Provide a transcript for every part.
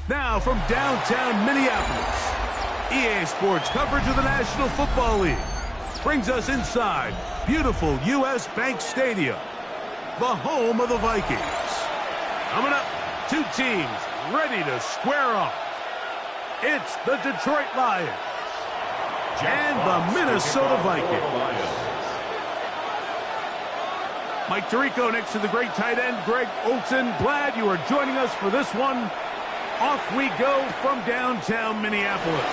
Now from downtown Minneapolis, EA Sports coverage of the National Football League brings us inside beautiful U.S. Bank Stadium the home of the Vikings. Coming up, two teams ready to square off. It's the Detroit Lions and the Minnesota Vikings. Mike Tirico next to the great tight end, Greg Olsen. Glad you are joining us for this one. Off we go from downtown Minneapolis.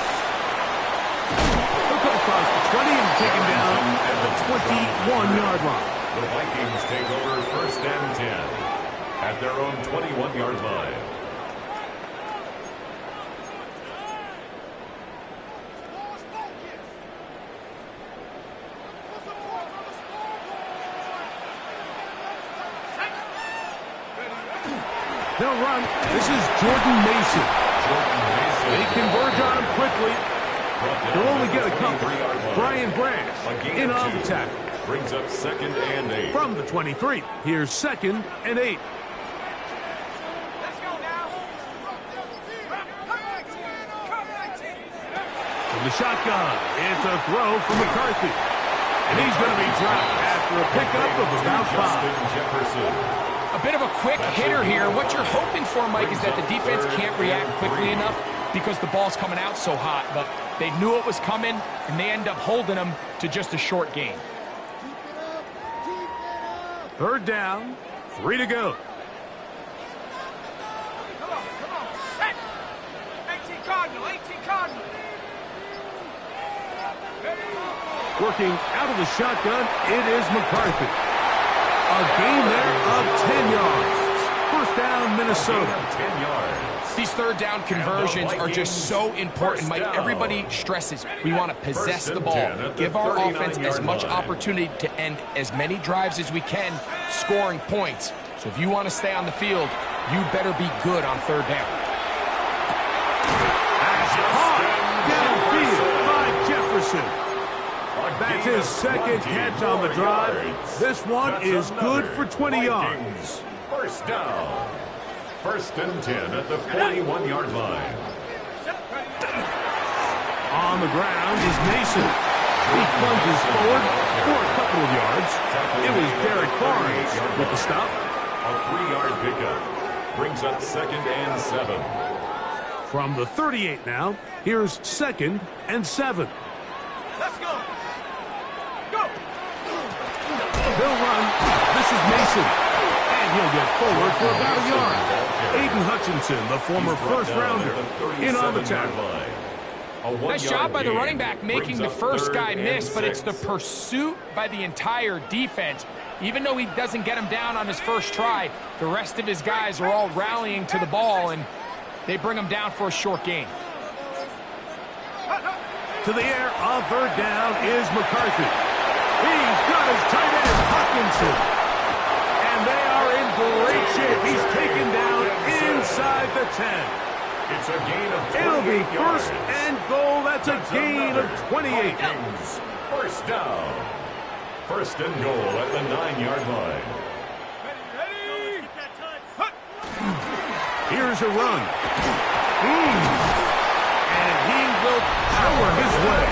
He'll come across the 20 and taken down at the 21-yard line. The Vikings take over first and 10 at their own 21-yard line. They'll run. This is Jordan Mason. They converge on him quickly. They'll only get a couple. Brian Branch in on the tackle. Brings up second and 8. From the 23, here's second and 8. From the shotgun, it's a throw from McCarthy. And he's going to be dropped after a pickup of about 5. Jefferson. A bit of a quick hitter here. What you're hoping for, Mike, is that the defense can't react quickly enough because the ball's coming out so hot. But they knew it was coming, and they end up holding them to just a short gain. Third down, 3 to go. Come on, set. 18 Cardinal. Working out of the shotgun, it is McCarthy. A gain there of 10 yards. First down, Minnesota. 10 yards. These third down conversions are just so important, Mike. Everybody stresses we want to possess the ball, give our offense as much opportunity to end as many drives as we can, scoring points. So if you want to stay on the field, you better be good on third down. Downfield by Jefferson. That's his second catch on the drive. This one is good for 20 yards. First down. First and 10 at the 41-yard line. On the ground is Mason. He plunges forward for a couple of yards. It was Derek Barnes with the stop. A 3-yard pickup. Brings up second and 7. From the 38 now, here's second and 7. Let's go. They'll run. This is Mason. And he'll get forward for about a yard. Aiden Hutchinson, the former first-rounder, in on the tackle. Nice job by the running back making the first guy miss, but it's the pursuit by the entire defense. Even though he doesn't get him down on his first try, the rest of his guys are all rallying to the ball, and they bring him down for a short gain. To the air on third down is McCarthy. He's got his tight end, Hutchinson. And they are in great shape. He's taken down inside the 10. It's a gain of 28 It'll be yards. first and goal. That's a gain of 28. Vikings. First down. First and goal at the 9-yard line. Ready. Here's a run. And he will power his way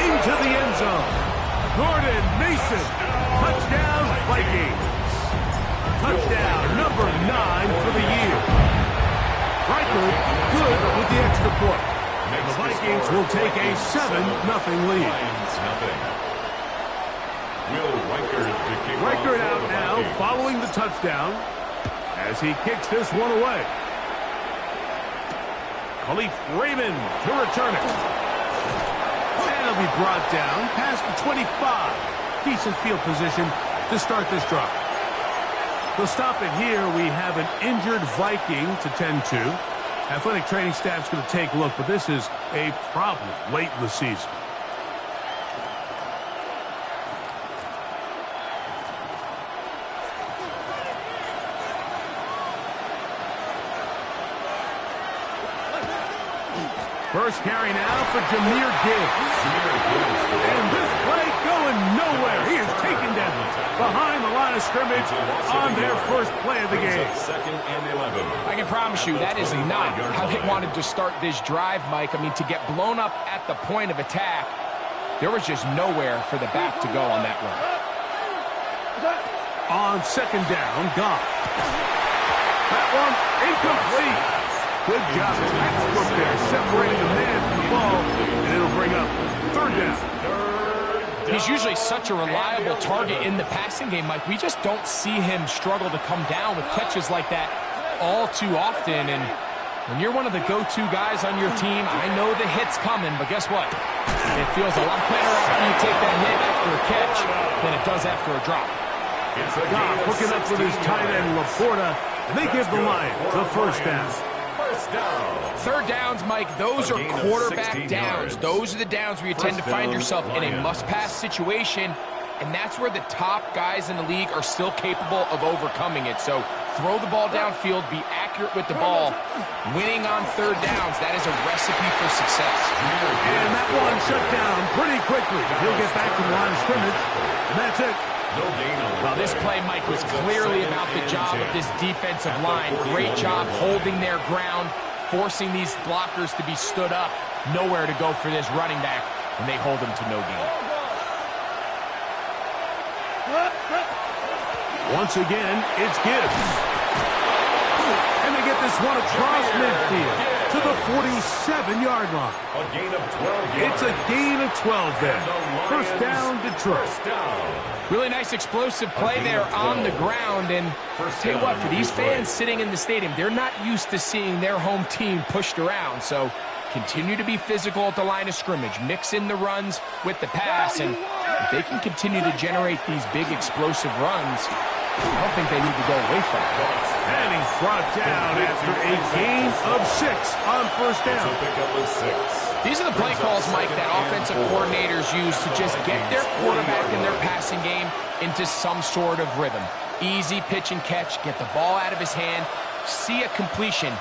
into the end zone. Jordan Mason, touchdown Vikings. Touchdown number 9 for the year. Reichert good with the extra point. And the Vikings will take a 7-0 lead. Reichert out now following the touchdown as he kicks this one away. Khalif Raymond to return it. And he'll be brought down past the 25. Decent field position to start this drive. They'll stop it here. We have an injured Viking to tend to. Athletic training staff's going to take a look, but this is a problem late in the season. First carry now for Jahmyr Gibbs. And this play going nowhere. He is taken down behind the line of scrimmage on their first play of the game. Second and 11. I can promise you that is not how they wanted to start this drive, Mike. I mean, to get blown up at the point of attack, there was just nowhere for the back to go on that run. On second down, Goff. That one incomplete. Good job. Textbook there, separating the man from the ball, and it'll bring up third down. He's usually such a reliable target in the passing game, Mike. We just don't see him struggle to come down with catches like that all too often. And when you're one of the go-to guys on your team, I know the hit's coming, but guess what? It feels a lot better after you take that hit after a catch than it does after a drop. Goff hooking up with his tight end, Laporta, and they give the Lions a first down. Third downs, Mike, those are quarterback downs. Those are the downs where you tend to find yourself in a must-pass situation, and that's where the top guys in the league are still capable of overcoming it. So throw the ball downfield, be accurate with the ball. Winning on third downs, that is a recipe for success. And that one shut down pretty quickly. He'll get back to the line of scrimmage, and that's it. Well, this play, Mike, was clearly about the job of this defensive line. Great job holding their ground, forcing these blockers to be stood up. Nowhere to go for this running back, and they hold him to no gain. Once again, it's Gibbs. And they get this one across midfield to the 47-yard line. A gain of 12 yards. It's a gain of 12 there. First down, Detroit. Really nice explosive play there on the ground. And tell you what, for these fans sitting in the stadium, they're not used to seeing their home team pushed around. So continue to be physical at the line of scrimmage. Mix in the runs with the pass. And if they can continue to generate these big explosive runs, I don't think they need to go away from it. And he's brought down after a gain of 6 on first down. These are the play calls, Mike, that offensive coordinators use to just get their quarterback in their passing game into some sort of rhythm. Easy pitch and catch, get the ball out of his hand, see a completion.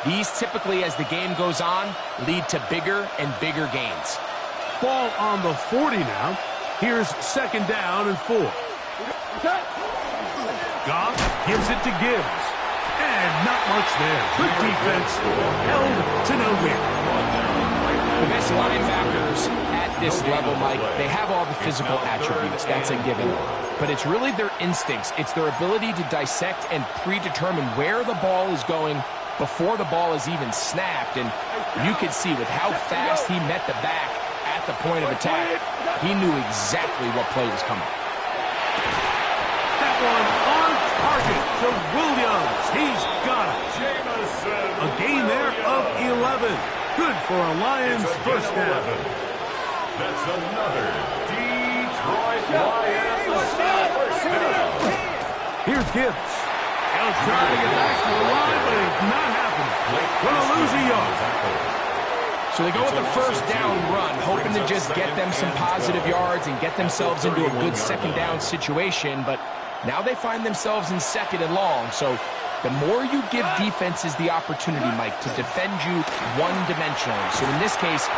These typically, as the game goes on, lead to bigger and bigger gains. Ball on the 40 now. Here's second down and 4. Goff gives it to Gibbs. And not much there. Good defense. Held to no win. The best linebackers at this level, Mike, they have all the physical attributes. That's a given. But it's really their instincts. It's their ability to dissect and predetermine where the ball is going before the ball is even snapped. And you could see with how fast he met the back at the point of attack, he knew exactly what play was coming. That one on target to Williams. He's got it. A gain there of 11. Good for a Lions first down. That's another Detroit Lions first down. Here's Gibbs. He'll try to get back to the line, but it's not happening. Gonna lose a yard. So they go with the first down run, hoping to just get them some positive yards and get themselves into a good second down situation. But now they find themselves in second and long. So the more you give defenses the opportunity, Mike, to defend you one-dimensionally. So in this case,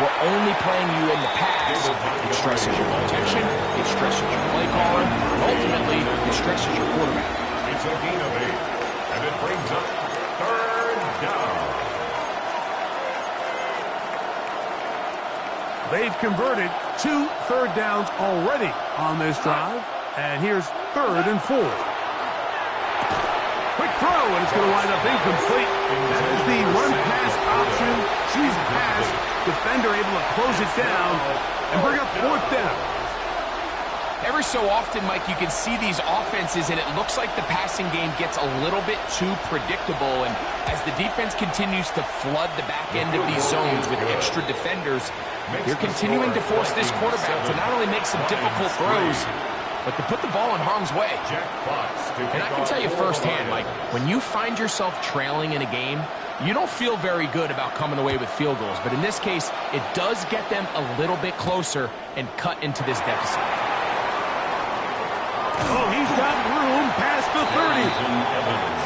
we're only playing you in the pass. It stresses your protection, it stresses your play caller, and ultimately, it stresses your quarterback. It's a gain of 8, and it brings up third down. They've converted 2 third downs already on this drive. And here's third and 4. Quick throw, and it's going to wind up incomplete. That is the run-pass option. She's passed. Defender able to close it down and bring up fourth down. Every so often, Mike, you can see these offenses, and it looks like the passing game gets a little bit too predictable. And as the defense continues to flood the back end of these zones with extra defenders, you're continuing to force this quarterback to not only make some difficult throws, but to put the ball in harm's way. And I can tell you firsthand, Mike, when you find yourself trailing in a game, you don't feel very good about coming away with field goals. But in this case, it does get them a little bit closer and cut into this deficit. Oh, he's got room past the 30.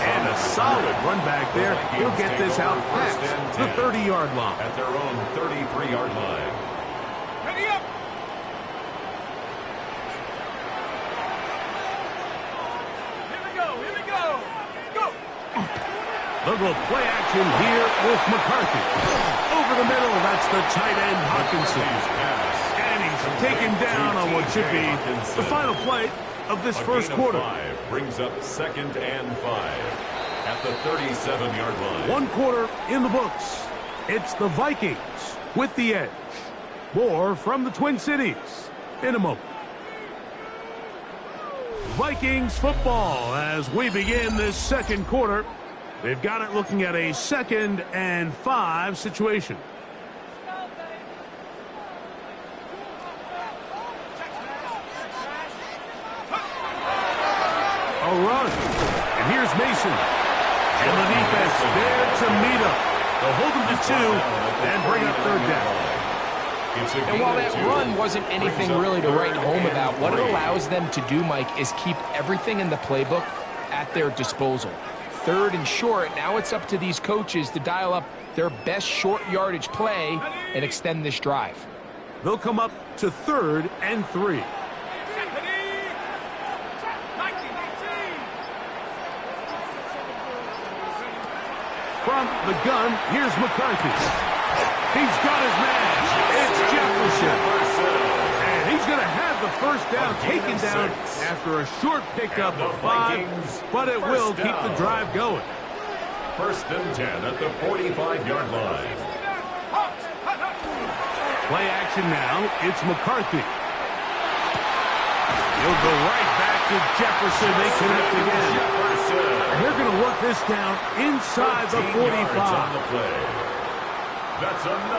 And a solid run back there. He'll get this out past the 30-yard line. At their own 33-yard line. Ready up! They'll go play action here with McCarthy. Over the middle, that's the tight end, Hawkinson. And he's taken down on what should be the final play of this A first gain of quarter. 5 brings up 2nd and 5 at the 37-yard line. One quarter in the books. It's the Vikings with the edge. More from the Twin Cities in a moment. Vikings football as we begin this second quarter. They've got it looking at a 2nd and 5 situation. A run. And here's Mason. And the defense there to meet him. They'll hold him to 2 and bring up 3rd down. And while that run wasn't anything really to write home about, what it allows them to do, Mike, is keep everything in the playbook at their disposal. 3rd and short, now it's up to these coaches to dial up their best short yardage play and extend this drive. They'll come up to 3rd and 3. From the gun, here's McCarthy. He's got his man. It's Jefferson. And he's going to have the first down taken down after a short pickup of 5, but it will keep the drive going. 1st and 10 at the 45-yard line. Play action now. It's McCarthy. He'll go right back to Jefferson. They connect again. And they're going to work this down inside the 45.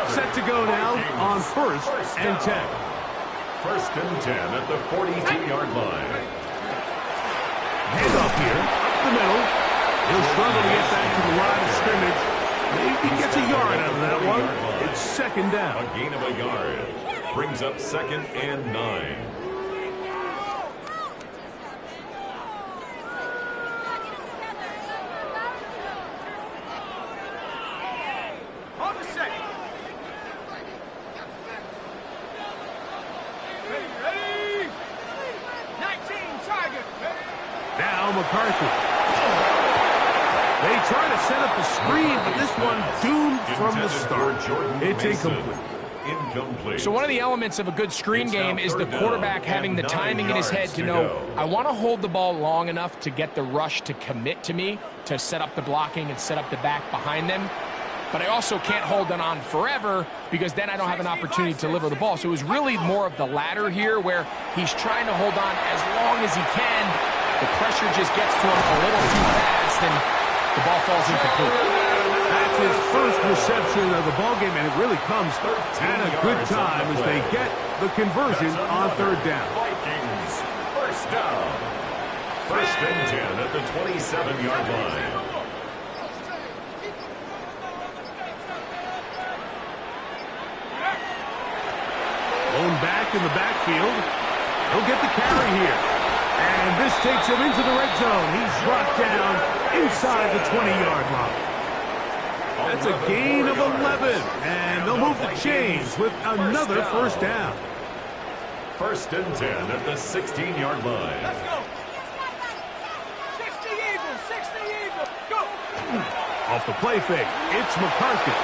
Set to go now on 1st and 10. 1st and 10 at the 42-yard line. Hand off here, up the middle. He'll struggle to get back to the line of scrimmage. Maybe he gets a yard out of that one. It's 2nd down. A gain of a yard brings up 2nd and 9. Now McCarthy. They try to set up the screen, but this one doomed from the start. It's incomplete. So one of the elements of a good screen game is the quarterback having the timing in his head to know, I want to hold the ball long enough to get the rush to commit to me, to set up the blocking and set up the back behind them. But I also can't hold it on forever because then I don't have an opportunity to deliver the ball. So it was really more of the latter here where he's trying to hold on as long as he can. The pressure just gets to him a little too fast and the ball falls incomplete. That's his first reception of the ballgame, and it really comes at a good time as they get the conversion on 3rd down. Vikings, 1st down. 1st and 10 at the 27-yard line. Blown back in the backfield. He'll get the carry here. And this takes him into the red zone. He's brought down inside the 20-yard line. That's a gain of 11. And they'll move the chains with another 1st down. 1st and 10 at the 16-yard line. Let's go. 60 Eagles, 60 Eagles. Go. Off the play fake, it's McCarthy.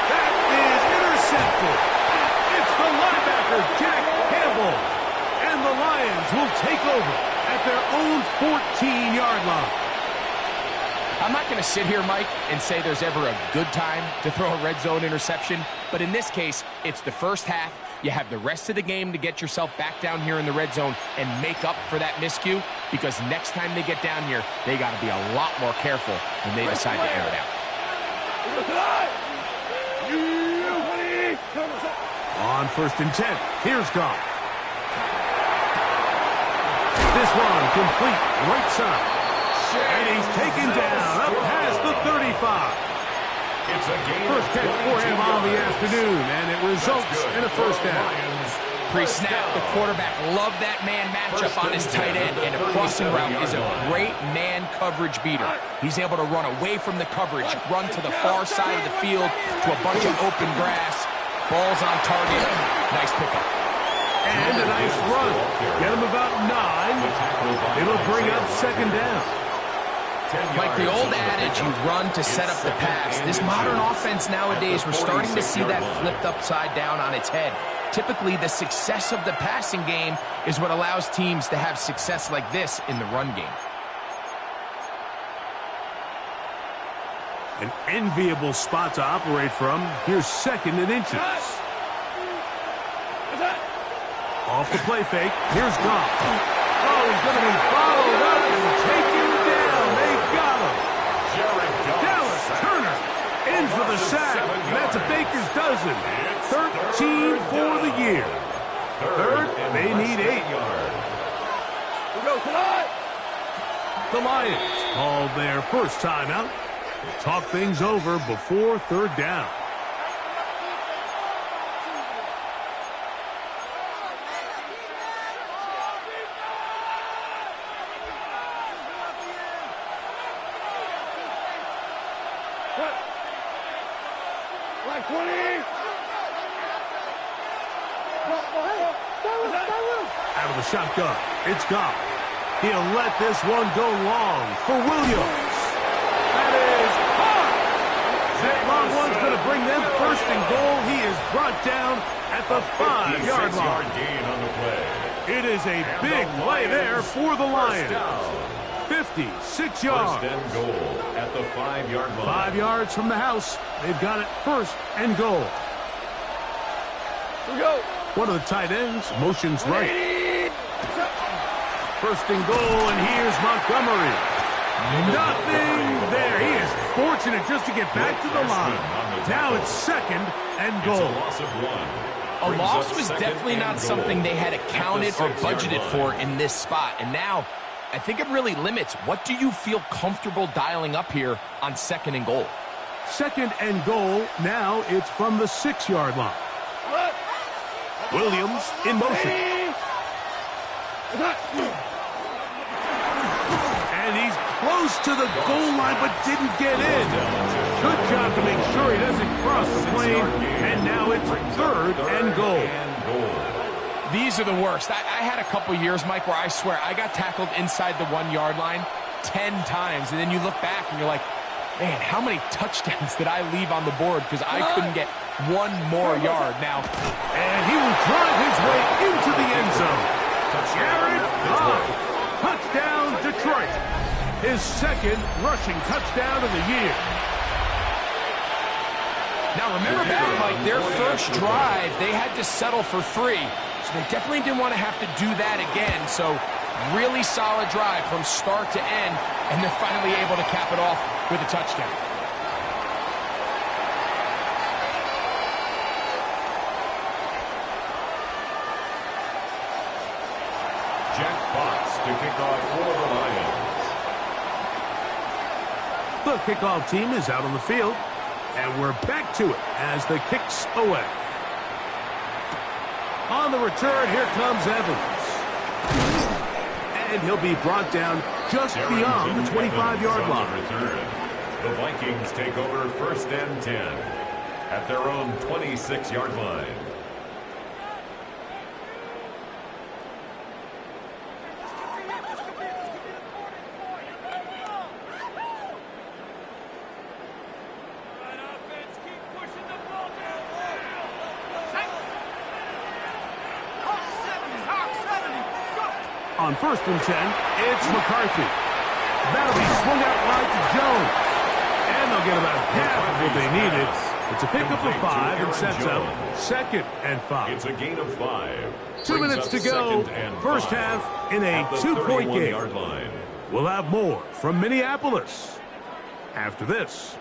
That is intercepted. It's the linebacker, Jack Campbell. And the Lions will take over at their own 14-yard line. I'm not going to sit here, Mike, and say there's ever a good time to throw a red zone interception. But in this case, it's the first half. You have the rest of the game to get yourself back down here in the red zone and make up for that miscue, because next time they get down here, they got to be a lot more careful when they decide to air it out. On 1st and 10, here's Goff. This one complete right side. And he's taken down up past the 35. It's a game. First catch for him on the afternoon, and it results in a 1st down. Pre-snap, the quarterback loved that man matchup on his tight end, and a crossing route is a great man coverage beater. He's able to run away from the coverage, run to the far side of the field to a bunch of open grass. Ball's on target. Nice pickup. And a nice run. Get him about 9. It'll bring up 2nd down. Like the old adage, you run to set up the pass. This modern offense nowadays, we're starting to see that flipped upside down on its head. Typically, the success of the passing game is what allows teams to have success like this in the run game. An enviable spot to operate from. Here's 2nd and inches. Off the play fake. Here's Goff. Oh, he's going to be followed up and taken down. They got him. Dallas Turner in for the sack. And that's a baker's dozen. 13 for the year. Third, they need 8. The Lions called their first timeout. Talk things over before 3rd down. Like 20. Out of the shotgun, it's Goff. He'll let this one go long for Williams. That is hard. That long one's going to bring them 1st and goal. He is brought down at the 5-yard line. Gain on the play. It is a big play there for the Lions. 56 yards. 1st and goal at the 5-yard line. 5 yards from the house. They've got it 1st and goal. One of the tight ends motions right. 1st and goal, and here's Montgomery. Nothing there. He is fortunate just to get back to the line. Now it's 2nd and goal. A loss was definitely not something they had accounted or budgeted for in this spot. And now, I think it really limits. What do you feel comfortable dialing up here on 2nd and goal? 2nd and goal. Now it's from the 6-yard line. Williams in motion. And he's close to the goal line but didn't get in. Good job to make sure he doesn't cross the plane. And now it's 3rd and goal. These are the worst. I had a couple years, Mike, where I swear I got tackled inside the 1-yard line 10 times. And then you look back and you're like, man, how many touchdowns did I leave on the board because I couldn't get one more yard now. And he will drive his way into the end zone. Jared Goff. Touchdown, Detroit. His 2nd rushing touchdown of the year. Now remember back, Mike, their first drive, they had to settle for 3. So they definitely didn't want to have to do that again. So really solid drive from start to end. And they're finally able to cap it off with a touchdown. Jack Fox to kick off for the Lions. The kickoff team is out on the field. And we're back to it as the kick's away. On the return, here comes Evans. And he'll be brought down just beyond the 25-yard line. The Vikings take over 1st and 10 at their own 26-yard line. On 1st and 10, it's McCarthy. That'll be swung out wide to Jones. And they'll get about half of what they needed. It's a pickup of 5 and sets up 2nd and 5. It's a gain of 5. 2 minutes to go. First half in a 2-point game. Line. We'll have more from Minneapolis after this.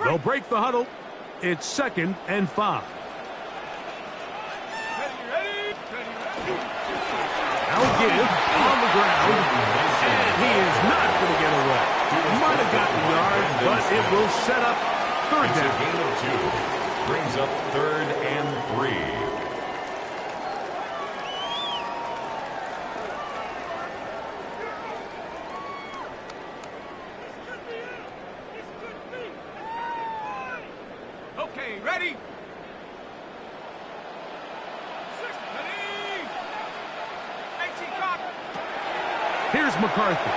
They'll break the huddle. It's 2nd and 5. Now give on the ground. And he is not going to get away. Might have gotten a yard, but it will set up 3rd down. It's a gain of 2. Brings up 3rd and 3. Ready? Here's McCarthy.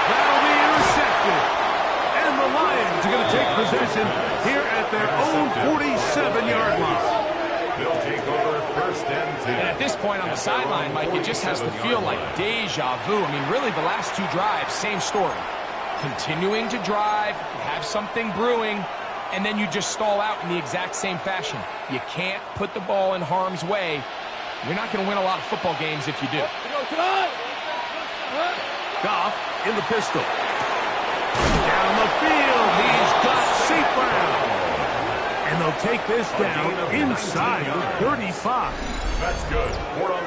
That'll be intercepted. And the Lions are going to take possession here at their own 47-yard line. They'll take over first and 10. And at this point on the sideline, Mike, it just has to feel like deja vu. I mean, really, the last two drives, same story. Continuing to drive, you have something brewing, and then you just stall out in the exact same fashion. You can't put the ball in harm's way. You're not going to win a lot of football games if you do. Goff in the pistol. Down the field, he's got St. Brown. And they'll take this down inside the 35. That's good.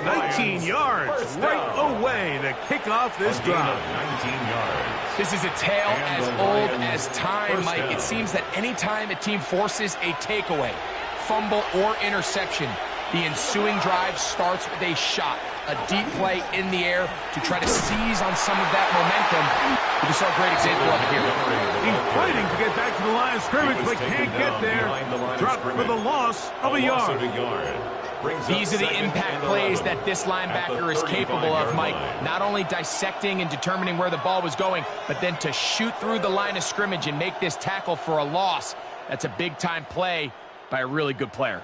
19 yards right away to kick off this drive. 19 yards. This is a tale as old as time, Mike. It seems that any time a team forces a takeaway, fumble, or interception, the ensuing drive starts with a shot, a deep play in the air to try to seize on some of that momentum. We just saw a great example of it here. He's fighting to get back to the line of scrimmage, but can't get there. Dropped for the loss of a yard. These are the impact plays that this linebacker is capable of, Mike. Not only dissecting and determining where the ball was going, but then to shoot through the line of scrimmage and make this tackle for a loss. That's a big-time play by a really good player.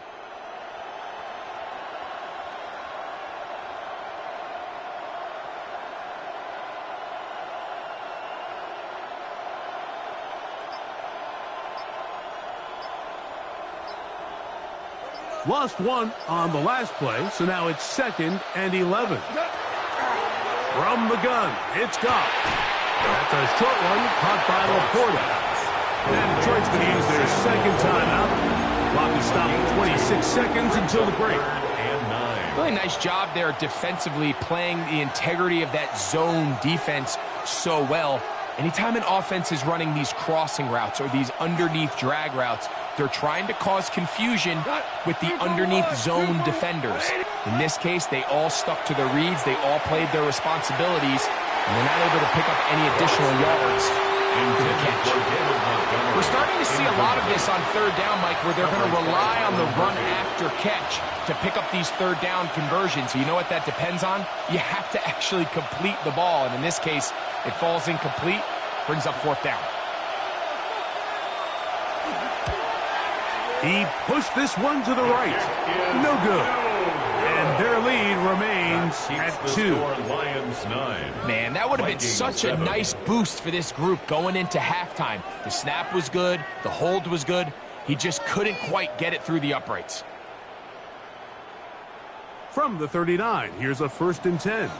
Lost one on the last play, so now it's 2nd and 11. From the gun, it's Goff. That's a short one caught by Laporta. And Detroit's going to use their second timeout. Clock is stopped at 26 seconds until the break. Really nice job there defensively, playing the integrity of that zone defense so well. Anytime an offense is running these crossing routes or these underneath drag routes, they're trying to cause confusion with the underneath zone defenders. In this case, they all stuck to their reads. They all played their responsibilities, and they're not able to pick up any additional yards into the catch. We're starting to see a lot of this on third down, Mike, where they're going to rely on the run after catch to pick up these third down conversions. So you know what that depends on? You have to actually complete the ball, and in this case, it falls incomplete, brings up fourth down. He pushed this one to the right. No good. And their lead remains at 2. Man, that would have been such a nice boost for this group going into halftime. The snap was good. The hold was good. He just couldn't quite get it through the uprights. From the 39, here's a 1st and 10.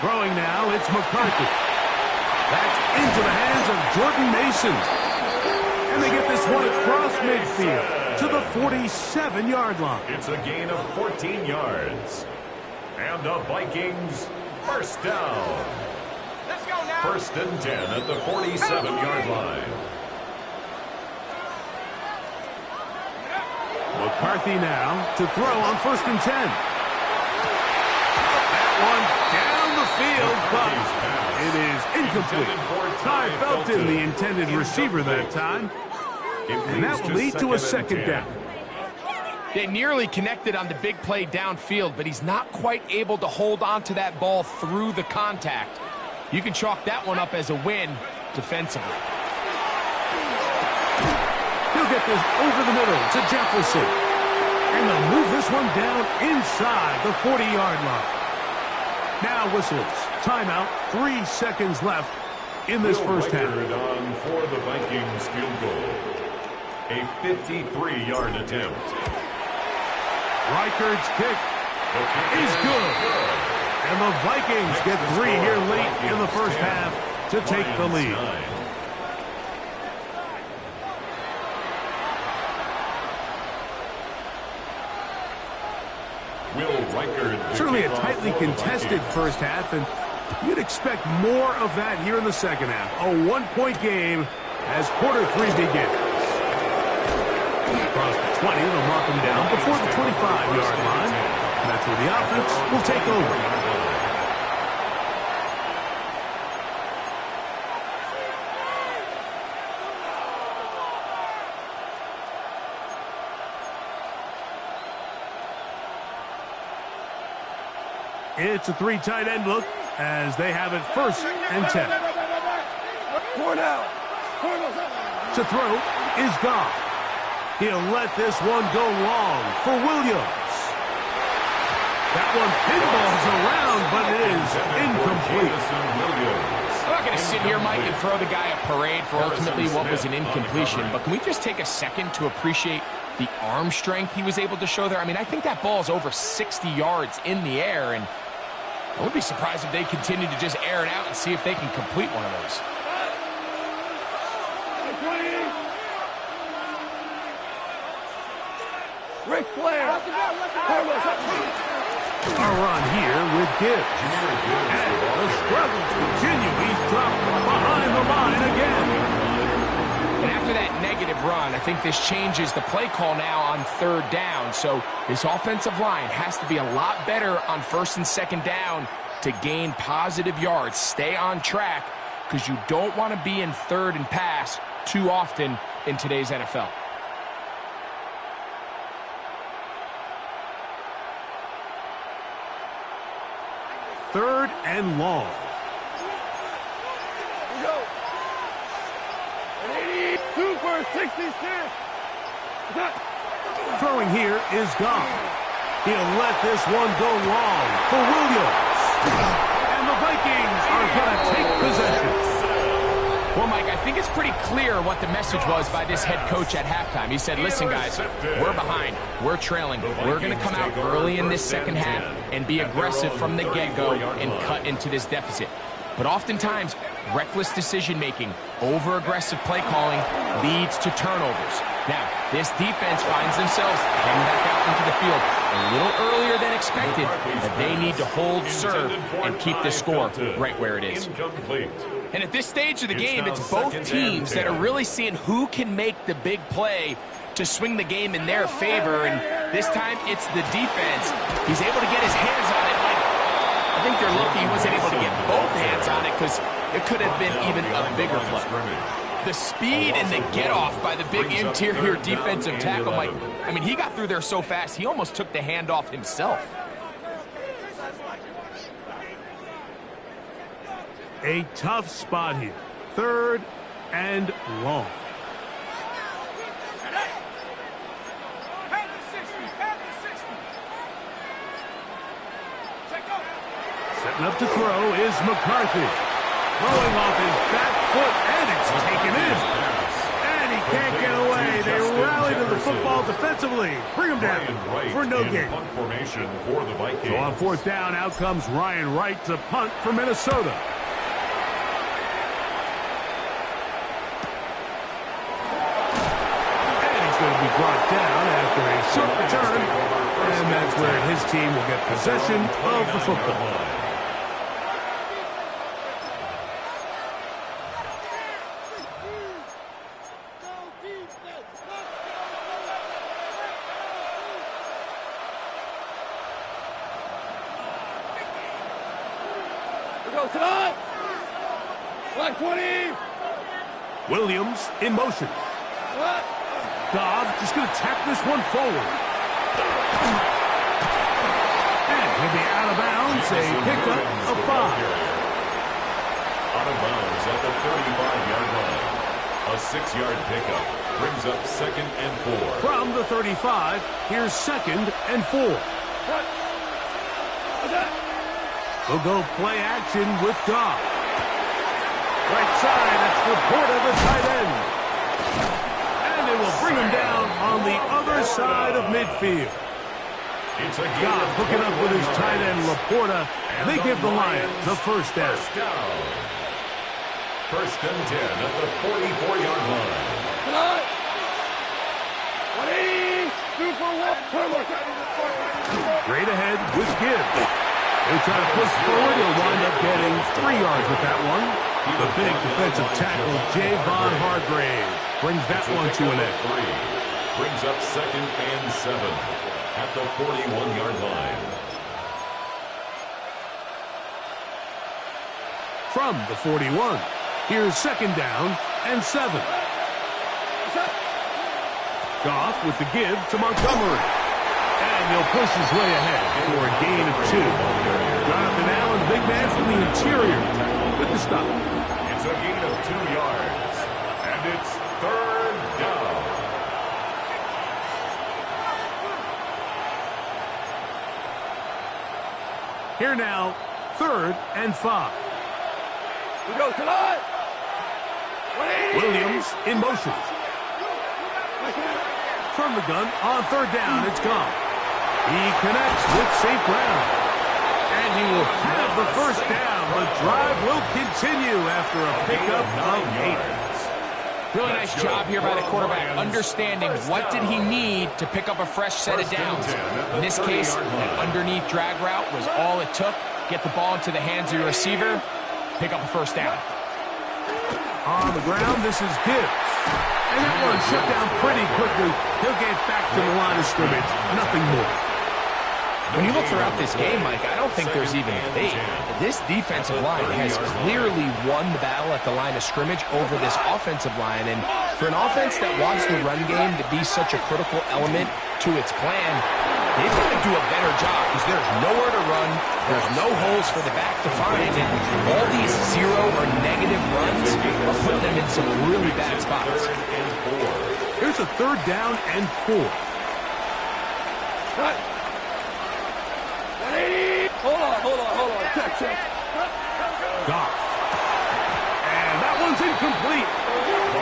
Throwing now, it's McCarthy. That's into the hands of Jordan Mason. And they get this one across midfield to the 47-yard line. It's a gain of 14 yards. And the Vikings first down. Let's go now. 1st and 10 at the 47-yard line. McCarthy now to throw on 1st and 10. That one down the field, but it is incomplete. Ty Felton, the intended receiver that time. And that will lead to a 2nd down. They nearly connected on the big play downfield, but he's not quite able to hold on to that ball through the contact. You can chalk that one up as a win defensively. He'll get this over the middle to Jefferson. And they'll move this one down inside the 40-yard line. Now whistles. Timeout. 3 seconds left in this first half. On for the Vikings field goal. A 53-yard attempt. Reichard's kick is good. And the Vikings get 3 here late in the first half to take the lead. Certainly a tightly contested first half, and you'd expect more of that here in the second half. A 1-point game as quarter 3 begins. Across the 20, they'll mark them down before the 25-yard line. And that's where the offense will take over. It's a 3 tight end look as they have it 1st and 10. To throw is Goff. He'll let this one go long for Williams. That one pinballs around, but it is incomplete. I'm not going to sit here, Mike, and throw the guy a parade for ultimately what was an incompletion, but can we just take a second to appreciate the arm strength he was able to show there? I mean, I think that ball is over 60 yards in the air, and I wouldn't be surprised if they continue to just air it out and see if they can complete one of those. Ric Flair. A run here with Gibbs. And the struggles continue. He's dropped behind the line again. And after that negative run, I think this changes the play call now on 3rd down. So this offensive line has to be a lot better on 1st and 2nd down to gain positive yards. Stay on track because you don't want to be in 3rd and pass too often in today's NFL. Third and long. Go. 82 for 66. Throwing here is Goff. He'll let this one go long for Williams. And the Vikings are going to take possession. Well, Mike, I think it's pretty clear what the message was by this head coach at halftime. He said, listen, guys, we're behind. We're trailing. We're going to come out early in this second half and be aggressive from the get-go and cut into this deficit. But oftentimes, reckless decision-making, over-aggressive play calling leads to turnovers. Now, this defense finds themselves heading back out into the field a little earlier than expected, but they need to hold serve and keep the score right where it is. And at this stage of the game, it's both teams that are really seeing who can make the big play to swing the game in their favor. And this time, it's the defense. He's able to get his hands on it. I think they're lucky he wasn't able to get both hands on it because it could have been even a bigger play. The speed and the get-off by the big interior defensive tackle, Mike. I mean, he got through there so fast, he almost took the handoff himself. A tough spot here. 3rd and long. Setting up to throw is McCarthy. Throwing off his back foot, and it's taken in. And he can't get away. They rally to the football defensively. Bring him down for no gain. So on 4th down, out comes Ryan Wright to punt for Minnesota. Going to be brought down after a short return, and that's where his team will get possession of the football. We go tonight. Black 20. Williams in motion. Goff just going to tap this one forward. And he'll be out of bounds, a pickup of 5. Out of bounds at the 35-yard line. A 6-yard pickup brings up 2nd and 4. From the 35, here's 2nd and 4. We'll go play action with Goff. Right side, that's Laporta, the tight end. They will bring him down on the other side of midfield. Goff hooking up with his tight end, Laporta, and they give the Lions the 1st down. 1st and 10 at the 44-yard line. 180, 2 for 1. Straight ahead with Gibbs. They try to push forward. He'll wind up getting 3 yards with that one. The big defensive tackle, Javon Hargrave, brings that one to an end. Brings up 2nd and 7 at the 41-yard line. From the 41, here's 2nd down and 7. Goff with the give to Montgomery. And he'll push his way ahead for a gain of 2. Got up and now, and the big man from the interior with the stop. It's a gain of 2 yards, and it's third down. Here now, 3rd and 5. We go tonight. Williams in motion. From the gun on 3rd down, it's gone. He connects with St. Brown. And he will have the 1st down. The drive will continue after a pickup of 8. Really nice job here by the quarterback, understanding what did he need to pick up a fresh set of downs. In this case, an underneath drag route was all it took. Get the ball into the hands of your receiver, pick up a 1st down. On the ground, this is Gibbs. And that one shut down pretty quickly. He'll get back to the line of scrimmage. Nothing more. When you look throughout this game, Mike, I don't think there's even a debate. This defensive line has clearly won the battle at the line of scrimmage over this offensive line. And for an offense that wants the run game to be such a critical element to its plan, they've got to do a better job because there's nowhere to run. There's no holes for the back to find. And all these 0 or negative runs are putting them in some really bad spots. Here's a 3rd down and 4. Cut. 180. Hold on. Check. Goff. And that one's incomplete.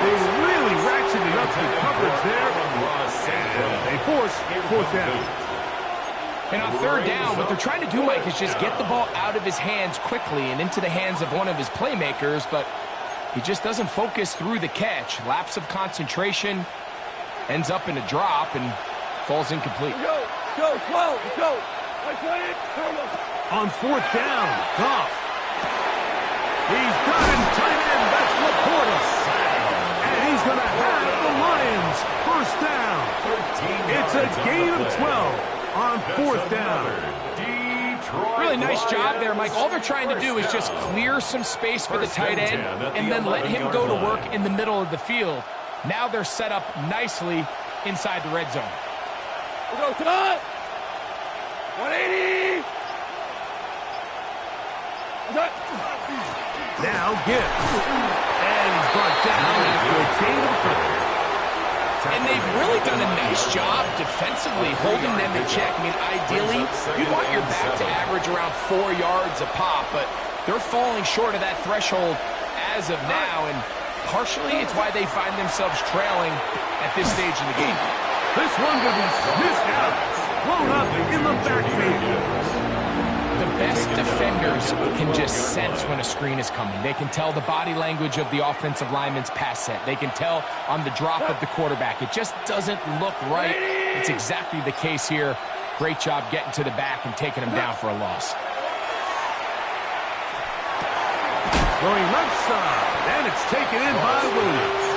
They really ratcheted up the coverage there. And they force 4th down. And on 3rd down, what they're trying to do, Mike, is just get the ball out of his hands quickly and into the hands of one of his playmakers, but he just doesn't focus through the catch. Lapse of concentration, ends up in a drop, and falls incomplete. Go, 12, go. On 4th down, Goff. He's got him tight end. That's Laporta. And he's going to have the Lions 1st down. It's a gain of 12 on 4th down. Really nice job there, Mike. All they're trying to do is just clear some space for the tight end and then let him go to work in the middle of the field. Now they're set up nicely inside the red zone. We go tonight. 180. Now Gibbs. And he's brought down after a gain of 3. And they've really done a nice job defensively holding them in check. I mean, ideally, you want your back to average around 4 yards a pop, but they're falling short of that threshold as of now, and partially it's why they find themselves trailing at this stage in the game. This one will be sniffed out, blown up in the backfield. The best defenders can just sense when a screen is coming. They can tell the body language of the offensive lineman's pass set. They can tell on the drop of the quarterback. It just doesn't look right. It's exactly the case here. Great job getting to the back and taking him down for a loss. Going left side, and it's taken in by Williams.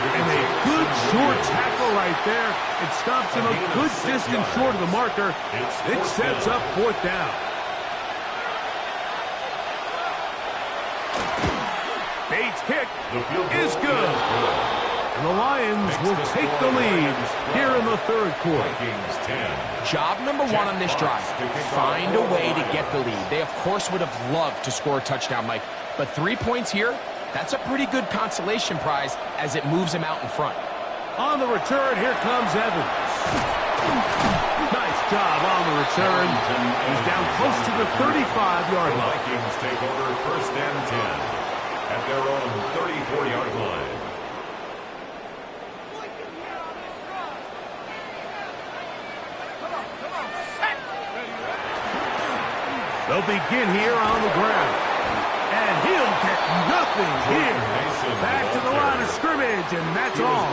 And a good short tackle right there. It stops him a good distance short of the marker. It sets up 4th down. Bates' kick is good. And the Lions will take the lead here in the 3rd quarter. Job number 1 on this drive, find a way to get the lead. They, of course, would have loved to score a touchdown, Mike. But 3 points here, that's a pretty good consolation prize as it moves him out in front. On the return, here comes Evans. Nice job on the return. He's down close to the 35-yard line. Vikings take over 1st and 10 at their own 34-yard line. They'll begin here on the ground. And he'll get nothing here. Back to the line of scrimmage, and that's all.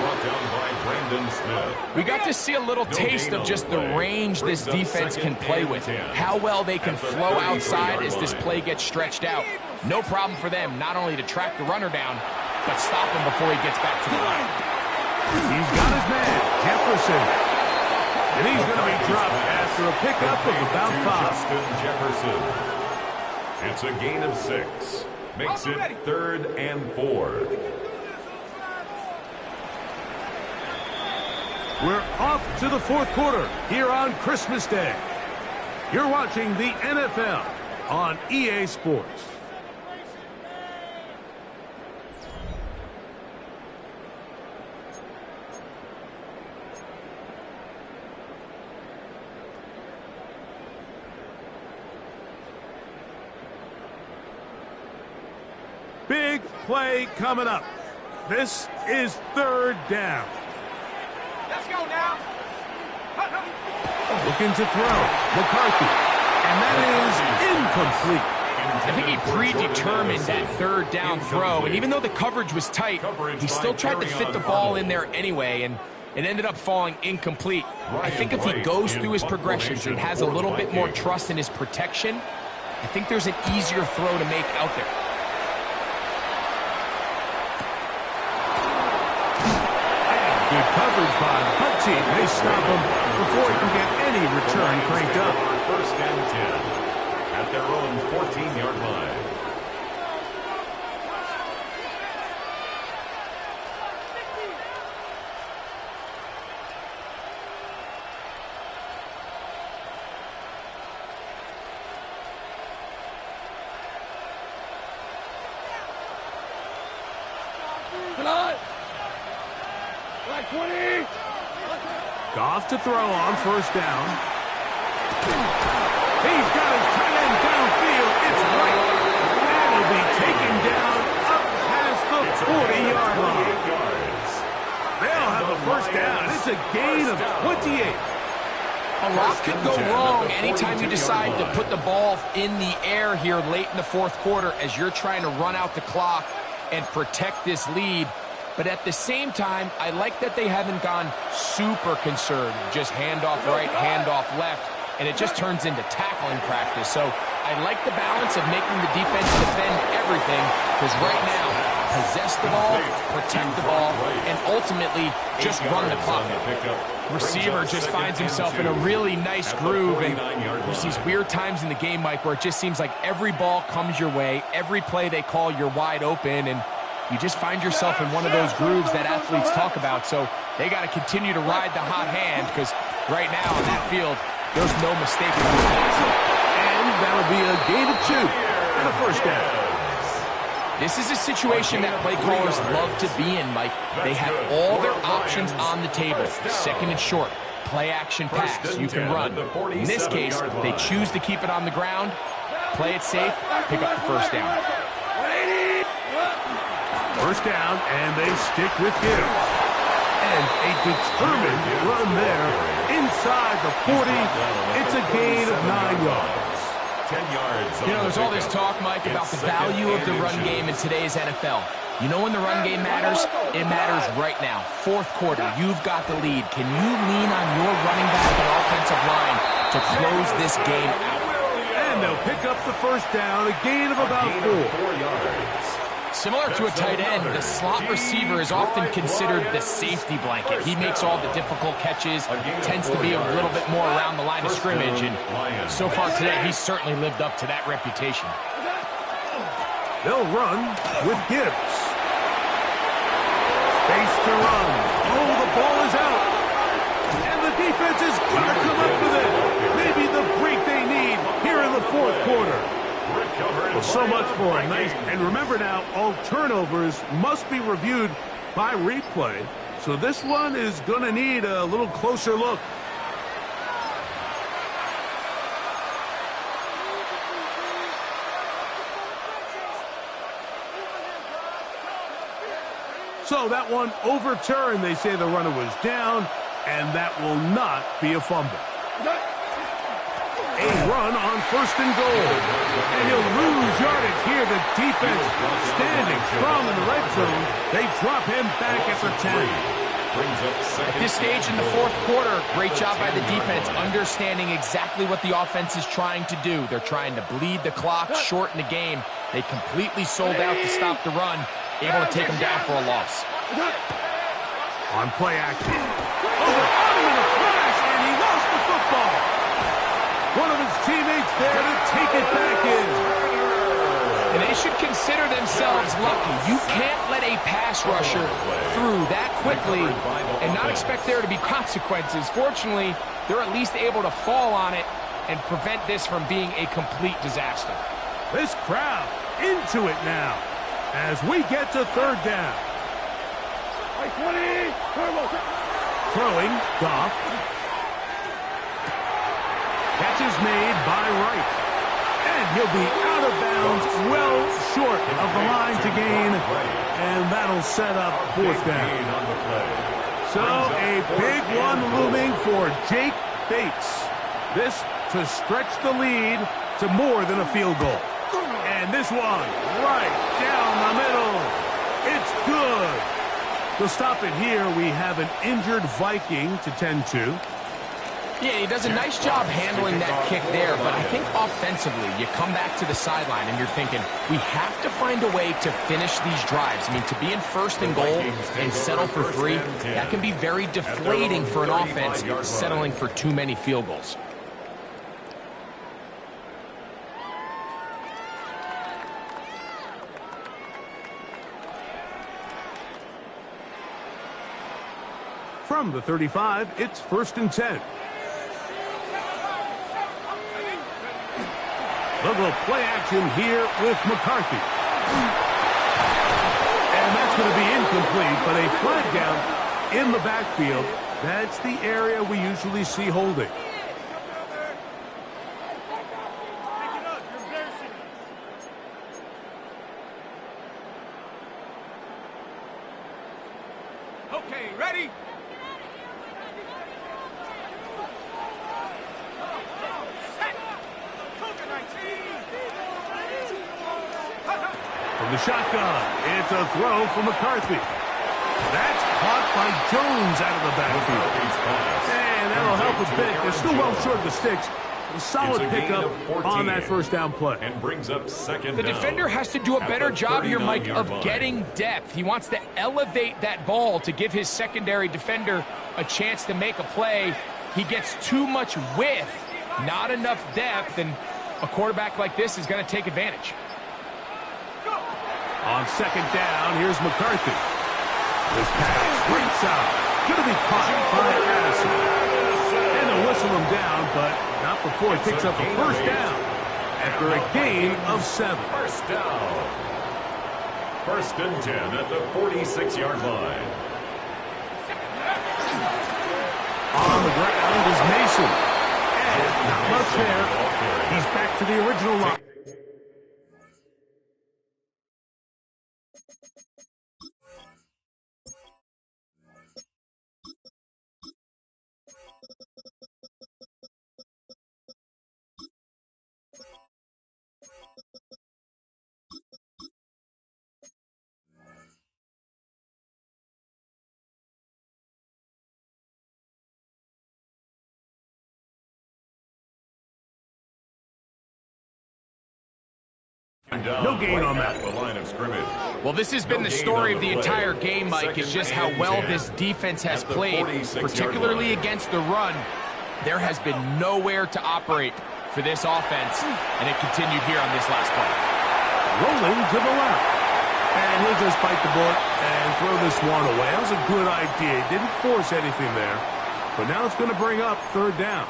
We got to see a little taste of just the range this defense can play with. How well they can flow outside as this play gets stretched out. No problem for them not only to track the runner down, but stop him before he gets back to the line. He's got his man, Jefferson. And he's going to be dropped after a pickup of about 5. Justin Jefferson. It's a gain of 6. Makes it 3rd and 4. We're off to the 4th quarter here on Christmas Day. You're watching the NFL on EA Sports. Big play coming up. This is third down. Let's go now. Looking to throw. McCarthy. And that is incomplete. I think he predetermined that third down throw, and even though the coverage was tight, he still tried to fit the ball in there anyway, and it ended up falling incomplete. I think if he goes through his progressions and has a little bit more trust in his protection, I think there's an easier throw to make out there. Good coverage by the punt team. They stop him before he can get any return cranked up. First and 10 at their own 14-yard line. Goff to throw on first down. He's got his tight end downfield. It's right. And he'll be taken down up past the 40-yard line. They'll have a first down. It's a gain of 28. A lot could go wrong anytime you decide to put the ball in the air here late in the fourth quarter as you're trying to run out the clock and protect this lead. But at the same time, I like that they haven't gone super conservative. Just handoff right, handoff left, and it just turns into tackling practice. So I like the balance of making the defense defend everything, because right now, possess the ball, protect the ball, and ultimately just run the clock. Receiver just finds himself in a really nice groove, and there's these weird times in the game, Mike, where it just seems like every ball comes your way, every play they call, you're wide open, and you just find yourself in one of those grooves that athletes talk about. So they got to continue to ride the hot hand, because right now on that field, there's no mistake. And that'll be a gain of 2 and a first down. This is a situation that play callers love to be in, Mike. They have all their options on the table. Second and short, play action pass, you can run. In this case, they choose to keep it on the ground, play it safe, pick up the first down. First down, and they stick with him. And a determined run there inside the 40. It's a gain of 9 yards. 10 yards. You know, there's all this talk, Mike, about the value of the run game in today's NFL. You know when the run game matters? It matters right now. Fourth quarter, you've got the lead. Can you lean on your running back and offensive line to close this game out? And they'll pick up the first down, a gain of about 4 yards. Similar to a tight end, the slot receiver is often considered the safety blanket. He makes all the difficult catches, tends to be a little bit more around the line of scrimmage, and so far today, he's certainly lived up to that reputation. They'll run with Gibbs. Space to run. Oh, the ball is out. And the defense is going to come up with it. Maybe the break they need here in the fourth quarter. Well, so much for a nice, and remember now, all turnovers must be reviewed by replay. So this one is going to need a little closer look. So that one overturned. They say the runner was down, and that will not be a fumble. A run on first and goal. And he'll lose yardage here. The defense standing strong in the red zone. They drop him back at the 10. At this stage in the fourth quarter, great job by the defense, understanding exactly what the offense is trying to do. They're trying to bleed the clock, shorten the game. They completely sold out to stop the run, able to take them down for a loss. On play action. Oh, out in a flash, and he lost the football. One of his teammates there to take it back in. And they should consider themselves lucky. You can't let a pass rusher through that quickly and not expect there to be consequences. Fortunately, they're at least able to fall on it and prevent this from being a complete disaster. This crowd into it now as we get to third down. Like 20. Throwing, Goff. Catch is made by Wright. And he'll be out of bounds, well short of the line to gain. And that'll set up fourth down. So a big one looming for Jake Bates. This to stretch the lead to more than a field goal. And this one right down the middle. It's good. To stop it here, we have an injured Viking to tend to. Yeah, he does a nice job handling that kick there, but I think offensively, you come back to the sideline and you're thinking, we have to find a way to finish these drives. I mean, to be in first and goal and settle for 3, that can be very deflating for an offense settling for too many field goals. From the 35, it's 1st and 10. They'll go play action here with McCarthy. And that's going to be incomplete, but a flag down in the backfield. That's the area we usually see holding. Okay, ready? From the shotgun, it's a throw for McCarthy. That's caught by Jones out of the backfield. And that'll help a bit. They're still well short of the sticks. A solid pickup on that first down play. And brings up second The down. defender has to do a better job here, Mike, of 39-yard line. getting depth. He wants to elevate that ball to give his secondary defender a chance to make a play. He gets too much width, not enough depth, and a quarterback like this is going to take advantage. On second down, here's McCarthy. This pass, great side. Going to be caught by Addison. And they'll whistle him down, but not before he picks up a first down after a gain of 7. First down. 1st and 10 at the 46-yard line. On the ground is Mason. And not much there. He's back to the original line. No gain on that. The line of scrimmage. Well, this has been the story of the entire game, Mike, is just how well this defense has played, particularly against the run. There has been nowhere to operate for this offense, and it continued here on this last play. Rolling to the left. And he'll just bite the bullet and throw this one away. That was a good idea. He didn't force anything there. But now it's going to bring up third down.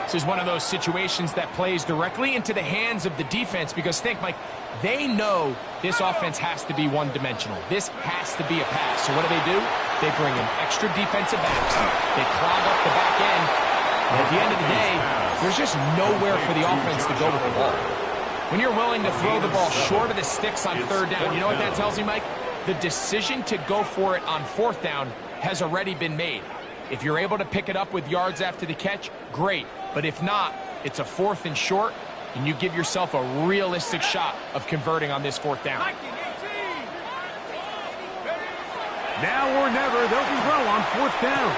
This is one of those situations that plays directly into the hands of the defense because think, Mike, they know this offense has to be one-dimensional. This has to be a pass. So what do? They bring in extra defensive backs. They clog up the back end. And at the end of the day, there's just nowhere for the offense to go with the ball. When you're willing to throw the ball short of the sticks on third down, you know what that tells me, Mike? The decision to go for it on fourth down has already been made. If you're able to pick it up with yards after the catch, great. But if not, it's a 4th and short, and you give yourself a realistic shot of converting on this fourth down. Now or never, they'll throw on fourth down.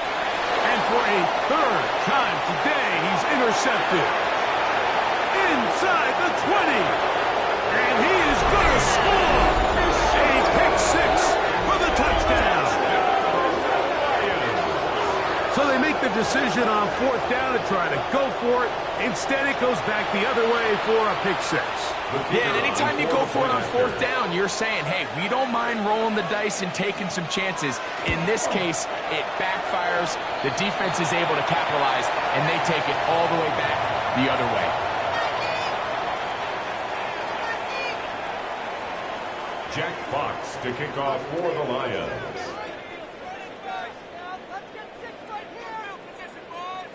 And for a third time today, he's intercepted. Inside the 20. And he is going to score. A pick 6 for the touchdown. So they make the decision on fourth down to try to go for it. Instead, it goes back the other way for a pick 6. Yeah, and anytime you go for it on fourth down, you're saying, hey, we don't mind rolling the dice and taking some chances. In this case, it backfires. The defense is able to capitalize, and they take it all the way back the other way. Jack Fox to kick off for the Lions.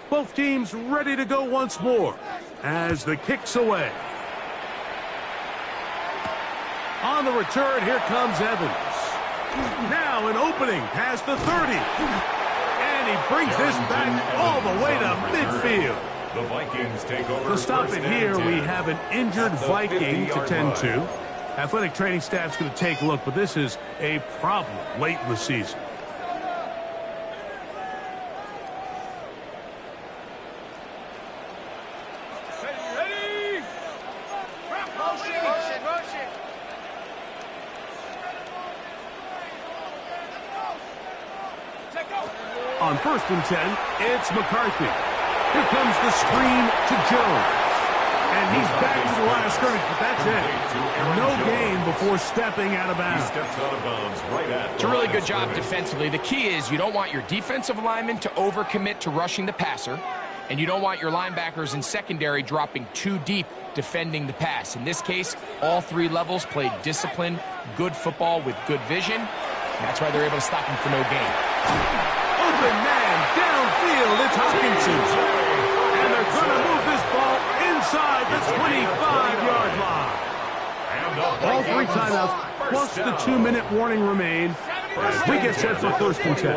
Both teams ready to go once more as the kick's away. On the return, here comes Evans. Now an opening past the 30. And he brings this back all the way to midfield. The Vikings take over. To stop it here, we have an injured Viking to tend to. Athletic training staff's going to take a look, but this is a problem late in the season. On 1st and 10, it's McCarthy. Here comes the screen to Jones. And he's back to the line of scrimmage, but that's it. No gain before stepping out of bounds. He steps out of bounds right at It's a really good job defensively. The key is you don't want your defensive linemen to overcommit to rushing the passer, and you don't want your linebackers in secondary dropping too deep defending the pass. In this case, all three levels played disciplined, good football with good vision. And that's why they're able to stop him for no gain. Open man downfield, it's Hopkinson. And they're going to move this ball inside the 25-yard line. All three timeouts, plus the 2-minute warning remain. We get set for 1st and 10.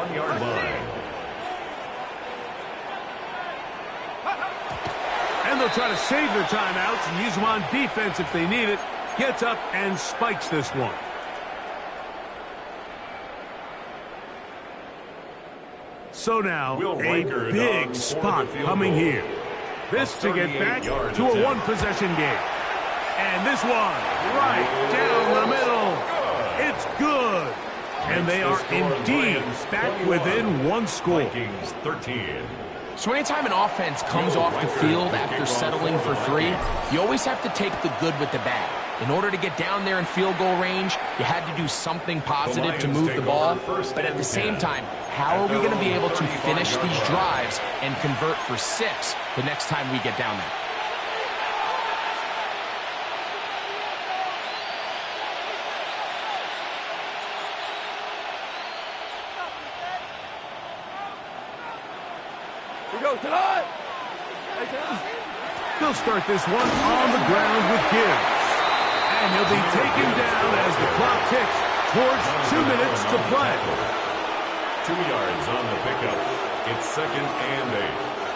And they'll try to save their timeouts and use them on defense if they need it. Gets up and spikes this one. So now, a big spot coming here. This to get back to a one-possession game. And this one, right down the middle. It's good. And they are indeed back within one score. Vikings 13. So anytime an offense comes off the field after settling for 3, you always have to take the good with the bad. In order to get down there in field goal range, you had to do something positive to move the ball. But at the same time, how are we going to be able to finish these drives and convert for 6 the next time we get down there? They'll start this one on the ground with Gibbs. And he'll be taken down as the clock ticks towards 2 minutes to play. 2 yards on the pickup. It's 2nd and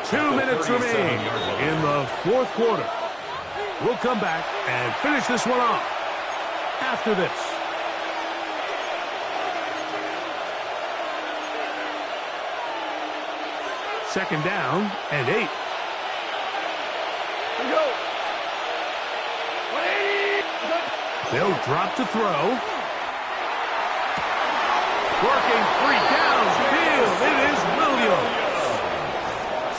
8. 2 minutes remain in the 4th quarter. We'll come back and finish this one off after this. Second down and 8. They'll drop to throw. Working 3 downfield. It is Williams.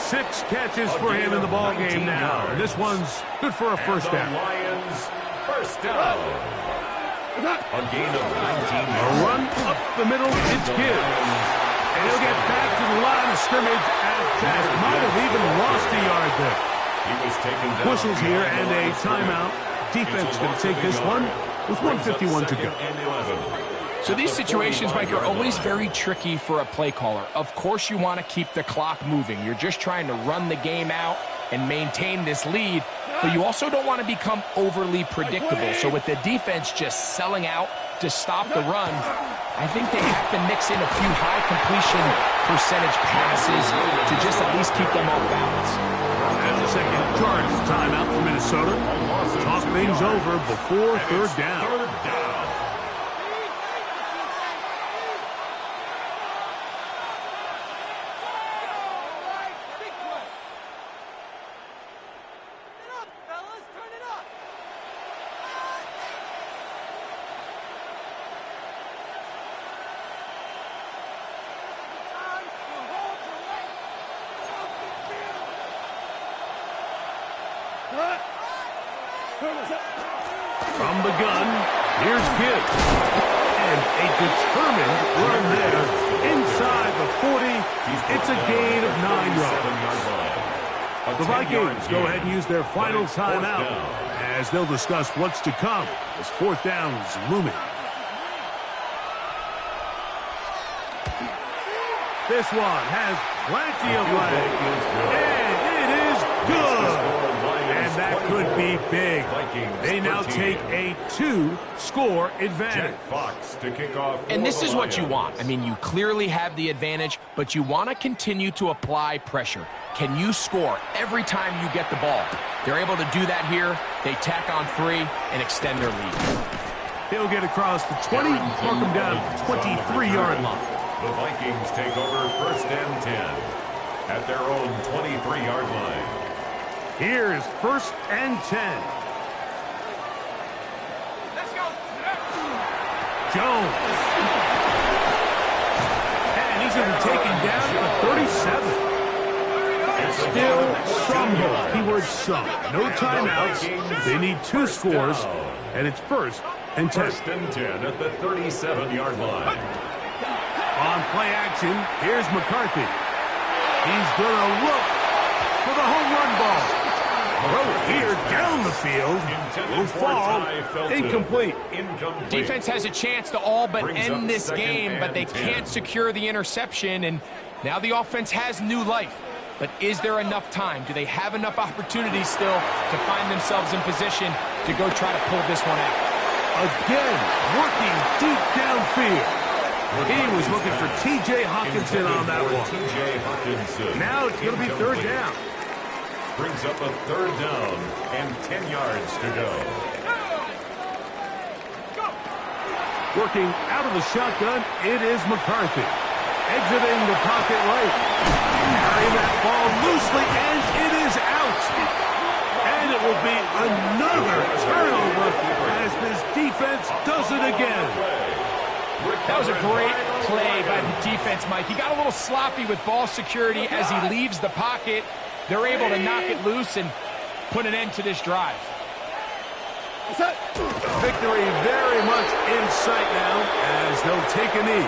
6 catches for him in the ball game now. And this one's good for a first down. Lions first down. A gain of 19. A run up the middle. It's Gibbs. And he'll get back to the line of scrimmage at that. Might have even lost a yard there. He was taken down. Whistles here and a timeout. Defense going to take this one with 1:51 to go. So these situations, Mike, are always very tricky for a play caller. Of course you want to keep the clock moving. You're just trying to run the game out and maintain this lead, but you also don't want to become overly predictable. So with the defense just selling out to stop the run, I think they have to mix in a few high completion percentage passes to just at least keep them off balance. That's a second charge timeout for Minnesota. Talk things over before 3rd down. From the gun, here's Gibbs. And a determined run there. Inside the 40, it's a gain of 9 yards. The Vikings go ahead and use their final But it's fourth timeout down. as they'll discuss what's to come as fourth down is looming. This one has plenty of legs, and it is good. And that could be big. They now take a 2-score advantage. Jack Fox to kick off. And this for is the what you Lions. want. I mean, you clearly have the advantage, but you want to continue to apply pressure. Can you score every time you get the ball? They're able to do that here. They tack on 3 and extend their lead. He'll get across the 20, mark him down at the 23-yard line. The Vikings take over first and 10 at their own 23-yard line. Here's first and 10. Let's go. Jones. And he's going to be taken down at the 37. Still some hope. Keyword some. No timeouts. They need 2 scores, and it's first and 10. First and 10 at the 37-yard line. On play action, here's McCarthy. He's going to look for the home run ball. Throw here down the field. Will fall. Incomplete. Defense has a chance to all but end this game, but they can't secure the interception, and now the offense has new life. But is there enough time? Do they have enough opportunities still to find themselves in position to go try to pull this one out? Again, working deep downfield. He was looking for T.J. Hawkinson on that one. T.J. Hawkinson. Now it's going to be third down. Brings up a third down and 10 yards to go. Working out of the shotgun, it is McCarthy. Exiting the pocket right. Carrying that ball loosely, and it is out. And it will be another turnover as this defense does it again. That was a great play by the defense, Mike. He got a little sloppy with ball security as he leaves the pocket. They're able to knock it loose and put an end to this drive. Victory very much in sight now as they'll take a knee.